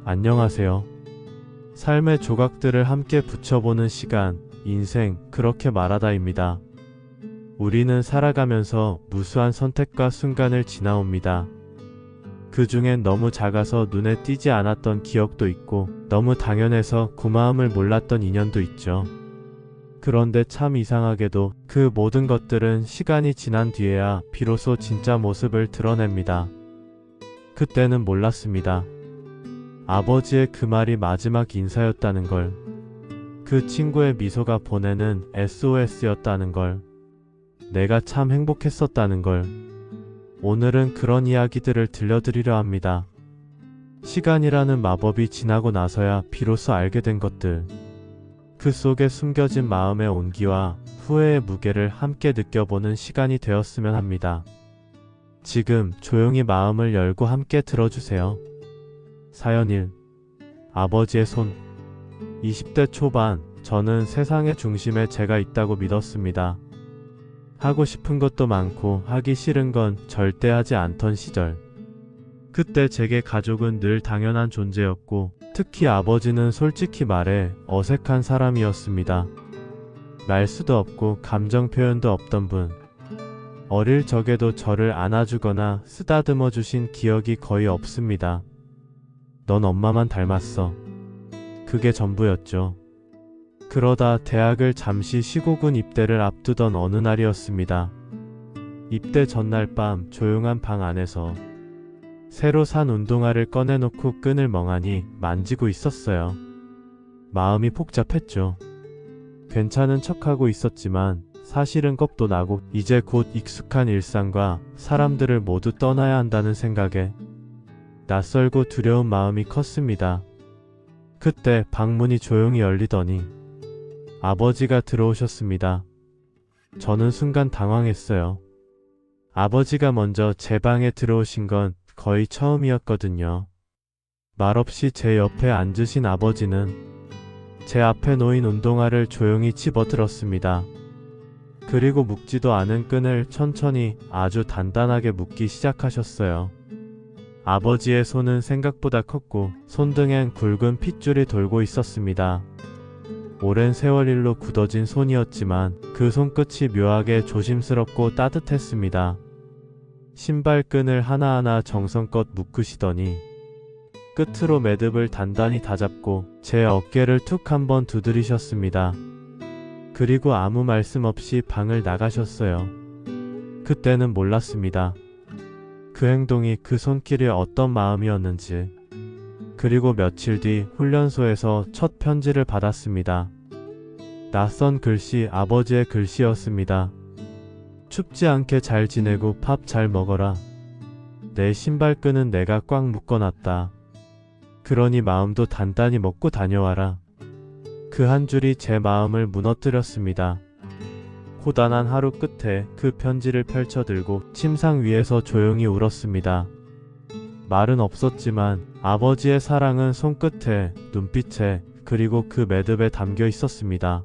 안녕하세요. 삶의 조각들을 함께 붙여보는 시간, 인생, 그렇게 말하다입니다. 우리는 살아가면서 무수한 선택과 순간을 지나옵니다. 그 중엔 너무 작아서 눈에 띄지 않았던 기억도 있고, 너무 당연해서 고마움을 몰랐던 인연도 있죠. 그런데 참 이상하게도 그 모든 것들은 시간이 지난 뒤에야 비로소 진짜 모습을 드러냅니다. 그때는 몰랐습니다. 아버지의 그 말이 마지막 인사였다는 걸, 그 친구의 미소가 보내는 SOS였다는 걸, 내가 참 행복했었다는 걸. 오늘은 그런 이야기들을 들려드리려 합니다. 시간이라는 마법이 지나고 나서야 비로소 알게 된 것들, 그 속에 숨겨진 마음의 온기와 후회의 무게를 함께 느껴보는 시간이 되었으면 합니다. 지금 조용히 마음을 열고 함께 들어주세요. 사연 1. 아버지의 손. 20대 초반, 저는 세상의 중심에 제가 있다고 믿었습니다. 하고 싶은 것도 많고 하기 싫은 건 절대 하지 않던 시절. 그때 제게 가족은 늘 당연한 존재였고, 특히 아버지는 솔직히 말해 어색한 사람이었습니다. 말수도 없고 감정 표현도 없던 분. 어릴 적에도 저를 안아주거나 쓰다듬어 주신 기억이 거의 없습니다. 넌 엄마만 닮았어. 그게 전부였죠. 그러다 대학을 잠시 쉬고군 입대를 앞두던 어느 날이었습니다. 입대 전날 밤 조용한 방 안에서 새로 산 운동화를 꺼내놓고 끈을 멍하니 만지고 있었어요. 마음이 복잡했죠. 괜찮은 척하고 있었지만 사실은 겁도 나고 이제 곧 익숙한 일상과 사람들을 모두 떠나야 한다는 생각에 낯설고 두려운 마음이 컸습니다. 그때 방문이 조용히 열리더니 아버지가 들어오셨습니다. 저는 순간 당황했어요. 아버지가 먼저 제 방에 들어오신 건 거의 처음이었거든요. 말없이 제 옆에 앉으신 아버지는 제 앞에 놓인 운동화를 조용히 집어들었습니다. 그리고 묶지도 않은 끈을 천천히 아주 단단하게 묶기 시작하셨어요. 아버지의 손은 생각보다 컸고 손등엔 굵은 핏줄이 돌고 있었습니다. 오랜 세월 일로 굳어진 손이었지만 그 손끝이 묘하게 조심스럽고 따뜻했습니다. 신발끈을 하나하나 정성껏 묶으시더니 끝으로 매듭을 단단히 다잡고 제 어깨를 툭 한번 두드리셨습니다. 그리고 아무 말씀 없이 방을 나가셨어요. 그때는 몰랐습니다. 그 행동이 그 손길에 어떤 마음이었는지. 그리고 며칠 뒤 훈련소에서 첫 편지를 받았습니다. 낯선 글씨, 아버지의 글씨였습니다. 춥지 않게 잘 지내고 밥 잘 먹어라. 내 신발끈은 내가 꽉 묶어놨다. 그러니 마음도 단단히 먹고 다녀와라. 그 한 줄이 제 마음을 무너뜨렸습니다. 고단한 하루 끝에 그 편지를 펼쳐들고 침상 위에서 조용히 울었습니다. 말은 없었지만 아버지의 사랑은 손끝에, 눈빛에, 그리고 그 매듭에 담겨 있었습니다.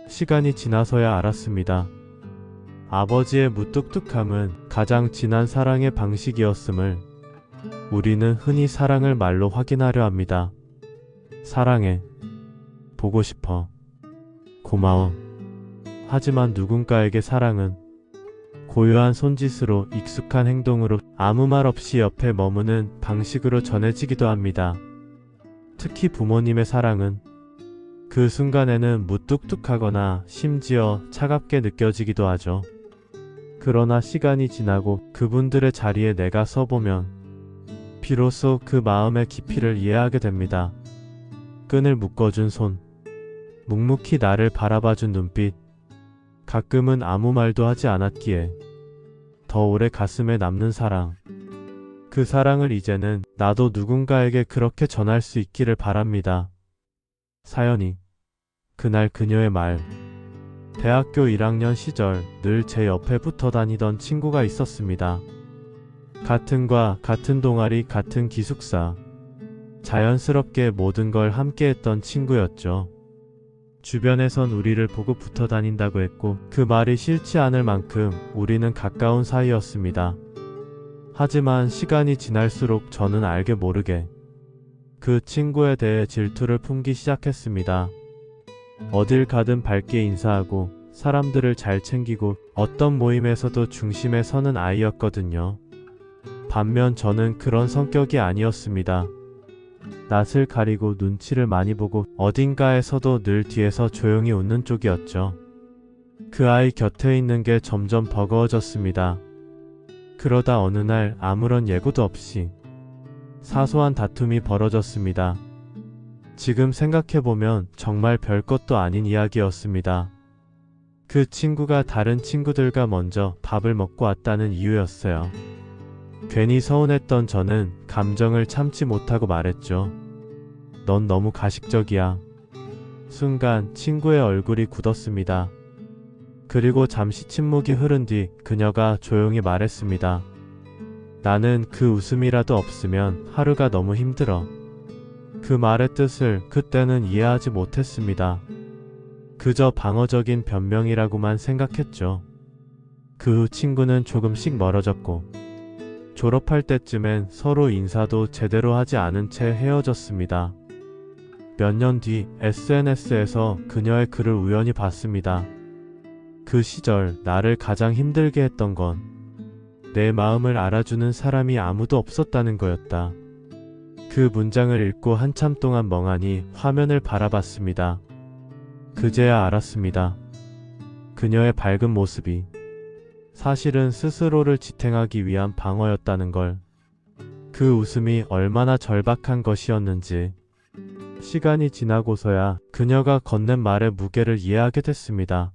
시간이 지나서야 알았습니다. 아버지의 무뚝뚝함은 가장 진한 사랑의 방식이었음을 우리는 흔히 사랑을 말로 확인하려 합니다. 사랑해. 보고 싶어. 고마워. 하지만 누군가에게 사랑은 고요한 손짓으로, 익숙한 행동으로, 아무 말 없이 옆에 머무는 방식으로 전해지기도 합니다. 특히 부모님의 사랑은 그 순간에는 무뚝뚝하거나 심지어 차갑게 느껴지기도 하죠. 그러나 시간이 지나고 그분들의 자리에 내가 서보면 비로소 그 마음의 깊이를 이해하게 됩니다. 끈을 묶어준 손, 묵묵히 나를 바라봐준 눈빛, 가끔은 아무 말도 하지 않았기에 더 오래 가슴에 남는 사랑. 그 사랑을 이제는 나도 누군가에게 그렇게 전할 수 있기를 바랍니다. 사연이. 그날 그녀의 말. 대학교 1학년 시절 늘 제 옆에 붙어 다니던 친구가 있었습니다. 같은 과, 같은 동아리, 같은 기숙사. 자연스럽게 모든 걸 함께 했던 친구였죠. 주변에선 우리를 보고 붙어 다닌다고 했고 그 말이 싫지 않을 만큼 우리는 가까운 사이였습니다. 하지만 시간이 지날수록 저는 알게 모르게 그 친구에 대해 질투를 품기 시작했습니다. 어딜 가든 밝게 인사하고 사람들을 잘 챙기고 어떤 모임에서도 중심에 서는 아이였거든요. 반면 저는 그런 성격이 아니었습니다. 낯을 가리고 눈치를 많이 보고 어딘가에서도 늘 뒤에서 조용히 웃는 쪽이었죠. 그 아이 곁에 있는 게 점점 버거워졌습니다. 그러다 어느 날 아무런 예고도 없이 사소한 다툼이 벌어졌습니다. 지금 생각해보면 정말 별것도 아닌 이야기였습니다. 그 친구가 다른 친구들과 먼저 밥을 먹고 왔다는 이유였어요. 괜히 서운했던 저는 감정을 참지 못하고 말했죠. 넌 너무 가식적이야. 순간 친구의 얼굴이 굳었습니다. 그리고 잠시 침묵이 흐른 뒤 그녀가 조용히 말했습니다. 나는 그 웃음이라도 없으면 하루가 너무 힘들어. 그 말의 뜻을 그때는 이해하지 못했습니다. 그저 방어적인 변명이라고만 생각했죠. 그 후 친구는 조금씩 멀어졌고 졸업할 때쯤엔 서로 인사도 제대로 하지 않은 채 헤어졌습니다. 몇 년 뒤 SNS에서 그녀의 글을 우연히 봤습니다. 그 시절 나를 가장 힘들게 했던 건 내 마음을 알아주는 사람이 아무도 없었다는 거였다. 그 문장을 읽고 한참 동안 멍하니 화면을 바라봤습니다. 그제야 알았습니다. 그녀의 밝은 모습이 사실은 스스로를 지탱하기 위한 방어였다는 걸. 그 웃음이 얼마나 절박한 것이었는지. 시간이 지나고서야 그녀가 건넨 말의 무게를 이해하게 됐습니다.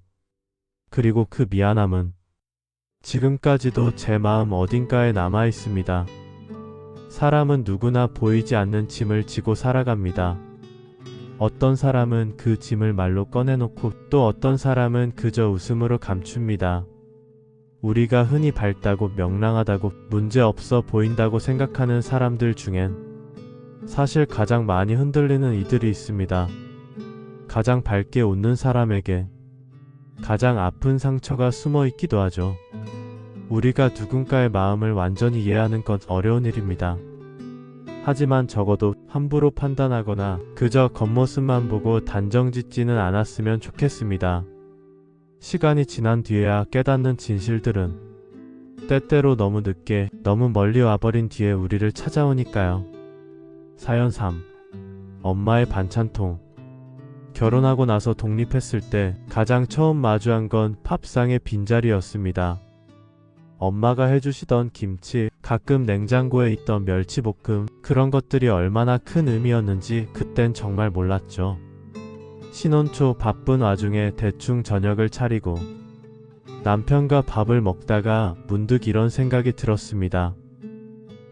그리고 그 미안함은 지금까지도 제 마음 어딘가에 남아 있습니다. 사람은 누구나 보이지 않는 짐을 지고 살아갑니다. 어떤 사람은 그 짐을 말로 꺼내놓고 또 어떤 사람은 그저 웃음으로 감춥니다. 우리가 흔히 밝다고 명랑하다고 문제없어 보인다고 생각하는 사람들 중엔 사실 가장 많이 흔들리는 이들이 있습니다. 가장 밝게 웃는 사람에게 가장 아픈 상처가 숨어 있기도 하죠. 우리가 누군가의 마음을 완전히 이해하는 건 어려운 일입니다. 하지만 적어도 함부로 판단하거나 그저 겉모습만 보고 단정짓지는 않았으면 좋겠습니다. 시간이 지난 뒤에야 깨닫는 진실들은 때때로 너무 늦게 너무 멀리 와버린 뒤에 우리를 찾아오니까요. 사연 3. 엄마의 반찬통. 결혼하고 나서 독립했을 때 가장 처음 마주한 건 밥상의 빈자리였습니다. 엄마가 해주시던 김치, 가끔 냉장고에 있던 멸치볶음, 그런 것들이 얼마나 큰 의미였는지 그땐 정말 몰랐죠. 신혼 초 바쁜 와중에 대충 저녁을 차리고 남편과 밥을 먹다가 문득 이런 생각이 들었습니다.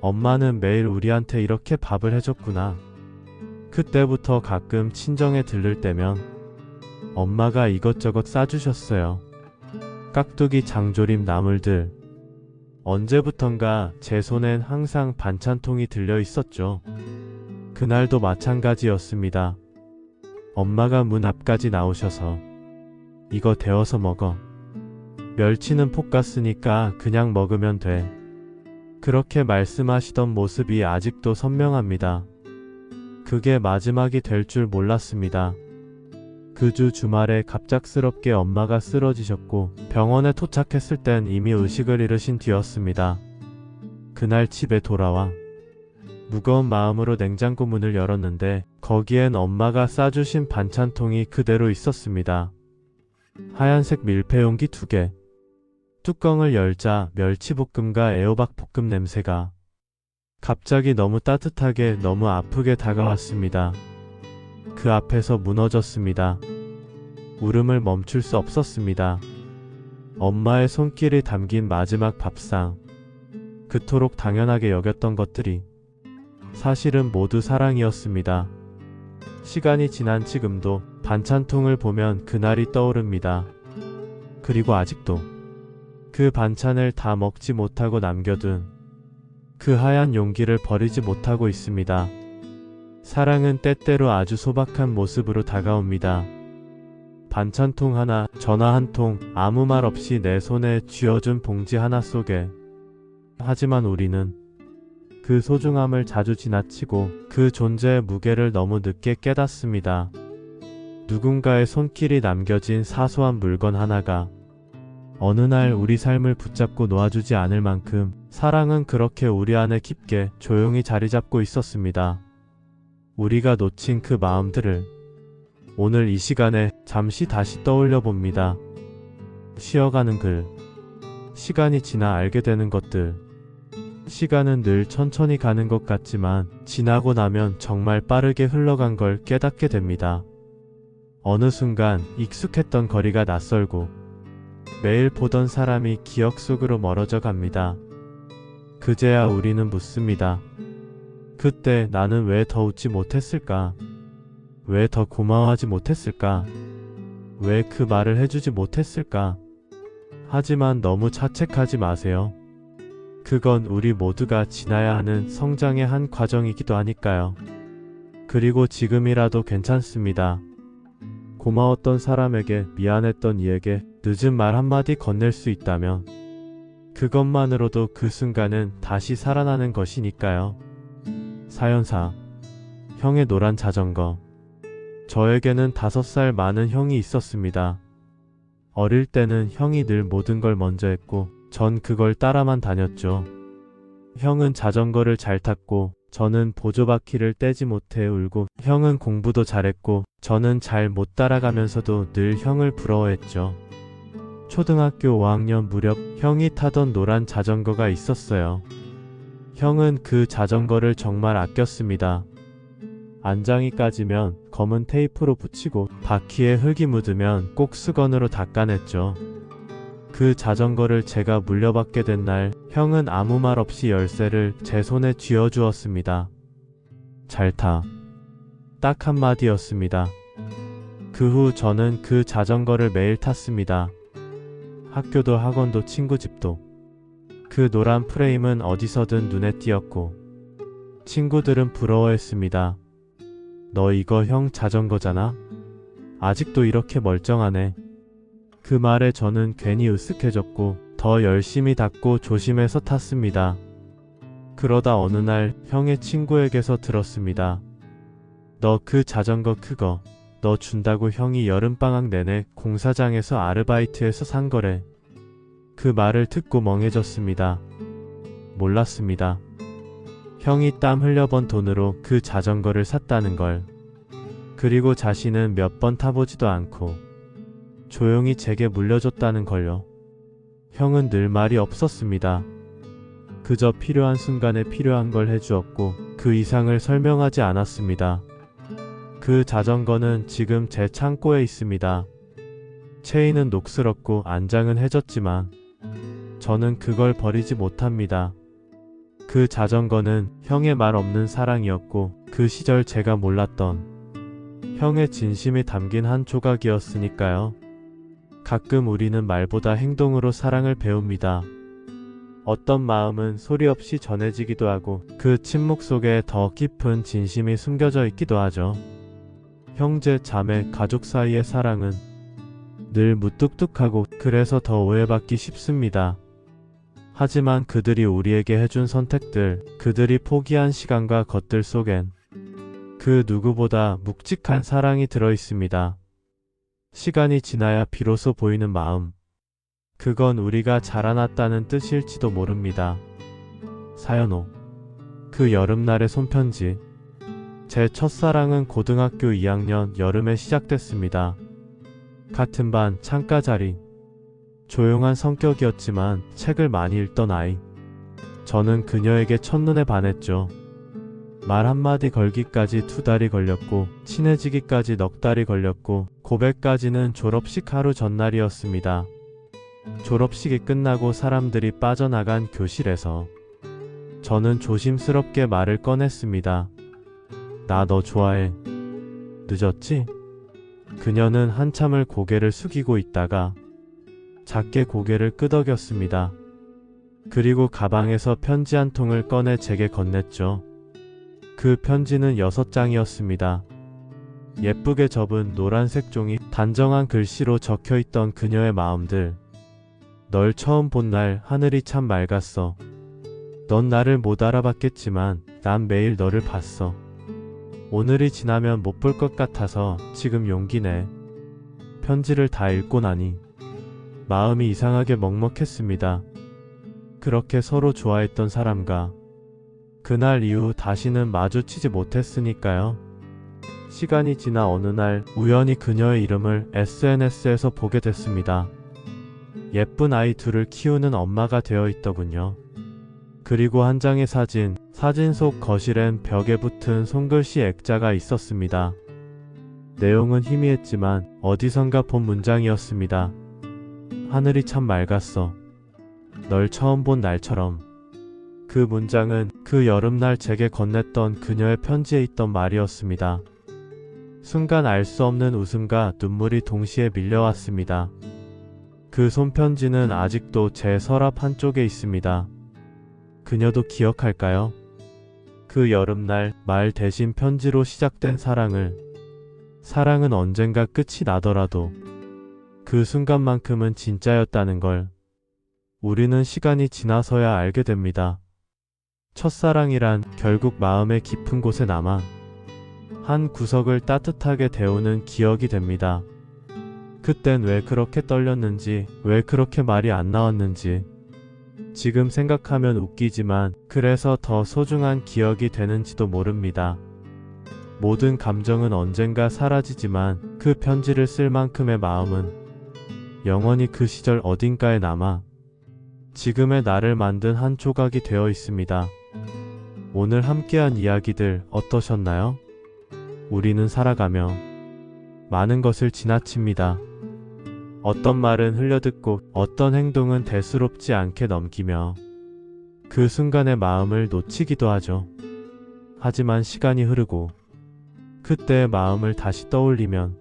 엄마는 매일 우리한테 이렇게 밥을 해줬구나. 그때부터 가끔 친정에 들를 때면 엄마가 이것저것 싸주셨어요. 깍두기, 장조림, 나물들. 언제부턴가 제 손엔 항상 반찬통이 들려 있었죠. 그날도 마찬가지였습니다. 엄마가 문 앞까지 나오셔서 이거 데워서 먹어. 멸치는 볶았으니까 그냥 먹으면 돼. 그렇게 말씀하시던 모습이 아직도 선명합니다. 그게 마지막이 될 줄 몰랐습니다. 그 주 주말에 갑작스럽게 엄마가 쓰러지셨고 병원에 도착했을 땐 이미 의식을 잃으신 뒤였습니다. 그날 집에 돌아와 무거운 마음으로 냉장고 문을 열었는데 거기엔 엄마가 싸주신 반찬통이 그대로 있었습니다. 하얀색 밀폐용기 2개. 뚜껑을 열자 멸치볶음과 애호박볶음 냄새가 갑자기 너무 따뜻하게 너무 아프게 다가왔습니다. 그 앞에서 무너졌습니다. 울음을 멈출 수 없었습니다. 엄마의 손길이 담긴 마지막 밥상. 그토록 당연하게 여겼던 것들이 사실은 모두 사랑이었습니다. 시간이 지난 지금도 반찬통을 보면 그날이 떠오릅니다. 그리고 아직도 그 반찬을 다 먹지 못하고 남겨둔 그 하얀 용기를 버리지 못하고 있습니다. 사랑은 때때로 아주 소박한 모습으로 다가옵니다. 반찬통 하나, 전화 한 통, 아무 말 없이 내 손에 쥐어준 봉지 하나 속에. 하지만 우리는 그 소중함을 자주 지나치고 그 존재의 무게를 너무 늦게 깨닫습니다. 누군가의 손길이 남겨진 사소한 물건 하나가 어느 날 우리 삶을 붙잡고 놓아주지 않을 만큼 사랑은 그렇게 우리 안에 깊게 조용히 자리 잡고 있었습니다. 우리가 놓친 그 마음들을 오늘 이 시간에 잠시 다시 떠올려 봅니다. 쉬어가는 글, 시간이 지나 알게 되는 것들. 시간은 늘 천천히 가는 것 같지만 지나고 나면 정말 빠르게 흘러간 걸 깨닫게 됩니다. 어느 순간 익숙했던 거리가 낯설고 매일 보던 사람이 기억 속으로 멀어져 갑니다. 그제야 우리는 묻습니다. 그때 나는 왜 더 웃지 못했을까? 왜 더 고마워하지 못했을까? 왜 그 말을 해주지 못했을까? 하지만 너무 자책하지 마세요. 그건 우리 모두가 지나야 하는 성장의 한 과정이기도 하니까요. 그리고 지금이라도 괜찮습니다. 고마웠던 사람에게, 미안했던 이에게 늦은 말 한마디 건넬 수 있다면 그것만으로도 그 순간은 다시 살아나는 것이니까요. 사연사, 형의 노란 자전거. 저에게는 5살 많은 형이 있었습니다. 어릴 때는 형이 늘 모든 걸 먼저 했고 전 그걸 따라만 다녔죠. 형은 자전거를 잘 탔고 저는 보조바퀴를 떼지 못해 울고, 형은 공부도 잘했고 저는 잘 못 따라가면서도 늘 형을 부러워했죠. 초등학교 5학년 무렵 형이 타던 노란 자전거가 있었어요. 형은 그 자전거를 정말 아꼈습니다. 안장이 까지면 검은 테이프로 붙이고 바퀴에 흙이 묻으면 꼭 수건으로 닦아냈죠. 그 자전거를 제가 물려받게 된 날, 형은 아무 말 없이 열쇠를 제 손에 쥐어주었습니다. 잘 타. 딱 한마디였습니다. 그 후 저는 그 자전거를 매일 탔습니다. 학교도 학원도 친구 집도. 그 노란 프레임은 어디서든 눈에 띄었고 친구들은 부러워했습니다. 너 이거 형 자전거잖아? 아직도 이렇게 멀쩡하네. 그 말에 저는 괜히 으쓱해졌고 더 열심히 닦고 조심해서 탔습니다. 그러다 어느 날 형의 친구에게서 들었습니다. 너 그 자전거 그거 너 준다고 형이 여름방학 내내 공사장에서 아르바이트해서 산 거래. 그 말을 듣고 멍해졌습니다. 몰랐습니다. 형이 땀 흘려번 돈으로 그 자전거를 샀다는 걸. 그리고 자신은 몇 번 타보지도 않고 조용히 제게 물려줬다는 걸요. 형은 늘 말이 없었습니다. 그저 필요한 순간에 필요한 걸 해주었고 그 이상을 설명하지 않았습니다. 그 자전거는 지금 제 창고에 있습니다. 체인은 녹슬었고 안장은 해졌지만 저는 그걸 버리지 못합니다. 그 자전거는 형의 말 없는 사랑이었고 그 시절 제가 몰랐던 형의 진심이 담긴 한 조각이었으니까요. 가끔 우리는 말보다 행동으로 사랑을 배웁니다. 어떤 마음은 소리 없이 전해지기도 하고 그 침묵 속에 더 깊은 진심이 숨겨져 있기도 하죠. 형제, 자매, 가족 사이의 사랑은 늘 무뚝뚝하고 그래서 더 오해받기 쉽습니다. 하지만 그들이 우리에게 해준 선택들, 그들이 포기한 시간과 것들 속엔 그 누구보다 묵직한 사랑이 들어있습니다. 시간이 지나야 비로소 보이는 마음. 그건 우리가 자라났다는 뜻일지도 모릅니다. 사연 5. 그 여름날의 손편지. 제 첫사랑은 고등학교 2학년 여름에 시작됐습니다. 같은 반 창가 자리. 조용한 성격이었지만 책을 많이 읽던 아이. 저는 그녀에게 첫눈에 반했죠. 말 한마디 걸기까지 2달이 걸렸고 친해지기까지 넉 달이 걸렸고 고백까지는 졸업식 하루 전날이었습니다. 졸업식이 끝나고 사람들이 빠져나간 교실에서 저는 조심스럽게 말을 꺼냈습니다. 나 너 좋아해. 늦었지? 그녀는 한참을 고개를 숙이고 있다가 작게 고개를 끄덕였습니다. 그리고 가방에서 편지 한 통을 꺼내 제게 건넸죠. 그 편지는 6장이었습니다. 예쁘게 접은 노란색 종이, 단정한 글씨로 적혀있던 그녀의 마음들. 널 처음 본 날 하늘이 참 맑았어. 넌 나를 못 알아봤겠지만 난 매일 너를 봤어. 오늘이 지나면 못 볼 것 같아서 지금 용기 내. 편지를 다 읽고 나니 마음이 이상하게 먹먹했습니다. 그렇게 서로 좋아했던 사람과 그날 이후 다시는 마주치지 못했으니까요. 시간이 지나 어느 날 우연히 그녀의 이름을 SNS에서 보게 됐습니다. 예쁜 아이 둘을 키우는 엄마가 되어 있더군요. 그리고 한 장의 사진 속 거실엔 벽에 붙은 손글씨 액자가 있었습니다. 내용은 희미했지만 어디선가 본 문장이었습니다. 하늘이 참 맑았어. 널 처음 본 날처럼. 그 문장은 그 여름날 제게 건넸던 그녀의 편지에 있던 말이었습니다. 순간 알 수 없는 웃음과 눈물이 동시에 밀려왔습니다. 그 손편지는 아직도 제 서랍 한쪽에 있습니다. 그녀도 기억할까요? 그 여름날 말 대신 편지로 시작된 사랑은 언젠가 끝이 나더라도 그 순간만큼은 진짜였다는 걸 우리는 시간이 지나서야 알게 됩니다. 첫사랑이란 결국 마음의 깊은 곳에 남아 한 구석을 따뜻하게 데우는 기억이 됩니다. 그땐 왜 그렇게 떨렸는지, 왜 그렇게 말이 안 나왔는지 지금 생각하면 웃기지만 그래서 더 소중한 기억이 되는지도 모릅니다. 모든 감정은 언젠가 사라지지만 그 편지를 쓸 만큼의 마음은 영원히 그 시절 어딘가에 남아 지금의 나를 만든 한 조각이 되어 있습니다. 오늘 함께한 이야기들 어떠셨나요? 우리는 살아가며 많은 것을 지나칩니다. 어떤 말은 흘려듣고 어떤 행동은 대수롭지 않게 넘기며 그 순간의 마음을 놓치기도 하죠. 하지만 시간이 흐르고 그때의 마음을 다시 떠올리면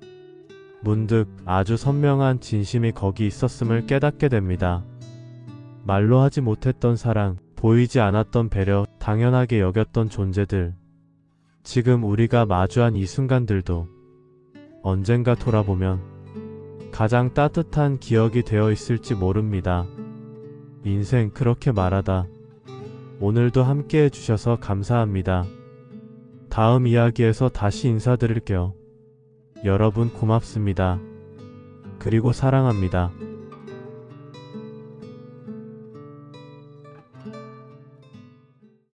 문득 아주 선명한 진심이 거기 있었음을 깨닫게 됩니다. 말로 하지 못했던 사랑, 보이지 않았던 배려, 당연하게 여겼던 존재들. 지금 우리가 마주한 이 순간들도 언젠가 돌아보면 가장 따뜻한 기억이 되어 있을지 모릅니다. 인생 그렇게 말하다. 오늘도 함께 해주셔서 감사합니다. 다음 이야기에서 다시 인사드릴게요. 여러분 고맙습니다. 그리고 사랑합니다.